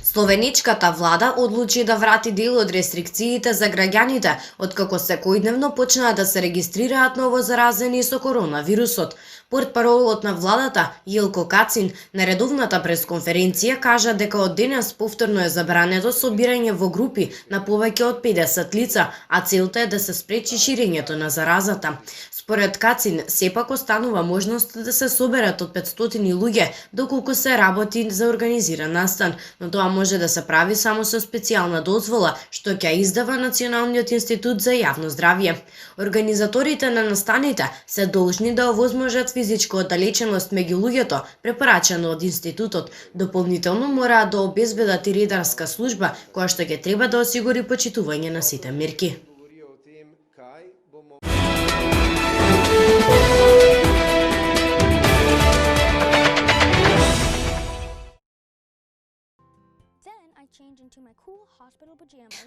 Словеничката влада одлучи да врати дел од рестрикциите за граѓаните, откако секојдневно почнаа да се регистрираат новозаразени со коронавирусот. Портпаролот на владата, Јелко Кацин, на редовната пресконференција кажа дека од денес повторно е забрането собирање во групи на повеќе од 50 лица, а целта е да се спречи ширењето на заразата. Според Кацин, сепак останува можност да се соберат од 500 луѓе доколку се работи за организиран настан, но тоа може да се прави само со специјална дозвола, што ќе издава Националниот институт за јавно здравје. Организаторите на настаните се должни да овозможат физичка оддалеченост меѓу луѓето, препорачано од институтот. Дополнително мораат да обезбедат и редарска служба, која што ќе треба да осигури почитување на сите мерки.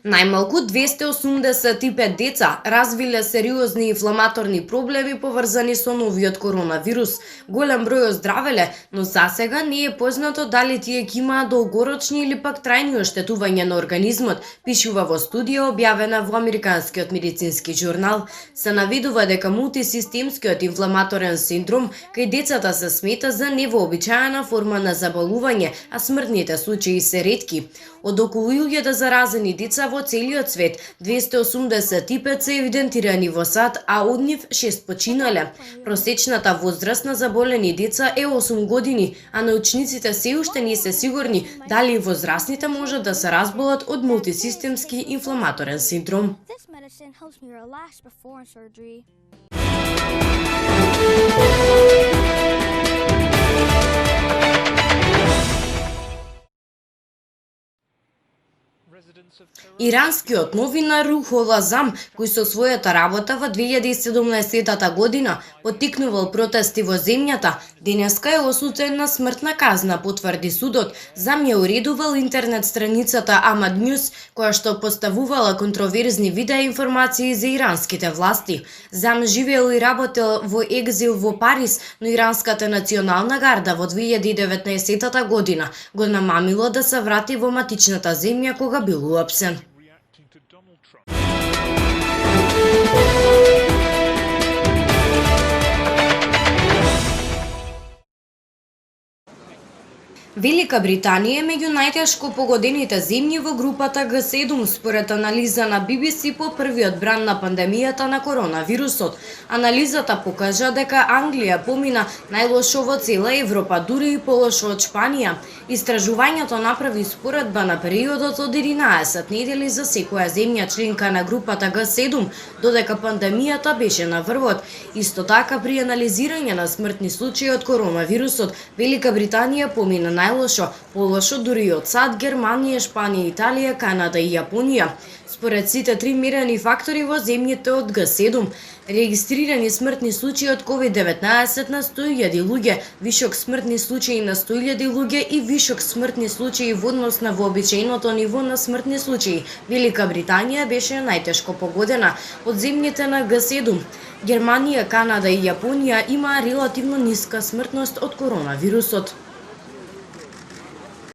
Најмалку 285 деца развиле сериозни инфламаторни проблеми поврзани со новиот коронавирус. Голем број оздравеле, но засега не е познато дали тие ќе имаат долгорочни или пак трајни оштетувања на организмот, пишува во студија објавена во Американскиот медицински журнал. Се наведува дека мултисистемскиот инфламаторен синдром кај децата се смета за невообичаена форма на заболување, а смртните случаи се ретки. Од околу 1000 заразени деца во целиот свет, 285 се евидентирани во САД, а од нив 6 починале. Просечната возраст на заболени деца е 8 години, а научниците се уште не се сигурни дали возрастните можат да се разболат од мултисистемски инфламаторен синдром. Иранскиот новинар Рухол Азам, кој со својата работа во 2017 година поттикнувал протести во земјата, денеска е осуден на смртна казна, потврди судот. Зам ја уредувал интернет страницата Ahmad News, која што поставувала контроверзни видеа информации за иранските власти. Зам живеел и работел во екзил во Париз, но иранската национална гарда во 2019 година го намамило да се врати во матичната земја кога бил уапсен. Велика Британија е меѓу најтешко погодените земји во групата Г7 според анализа на BBC по првиот бран на пандемијата на коронавирусот. Анализата покажа дека Англија помина најлошо во цела Европа, дури и полошо од Шпанија. Истражувањето направи споредба на периодот од 11 недели за секоја земја членка на групата Г7, додека пандемијата беше на врвот. Исто така при анализирање на смртни случаи од коронавирусот, Велика Британија помина најлошо, полошо дури од САД, Германија, Шпанија, Италија, Канада и Јапонија. Според сите три мерени фактори во земјите од Г7, регистрирани смртни случаи од COVID-19 на 100.000 луѓе, вишок смртни случаи на 100.000 луѓе и вишок смртни случаи во однос на вообичаеното ниво на смртни случаи. Велика Британија беше најтешко погодена од земјите на Г7. Германија, Канада и Јапонија имаа релативно ниска смртност од коронавирусот.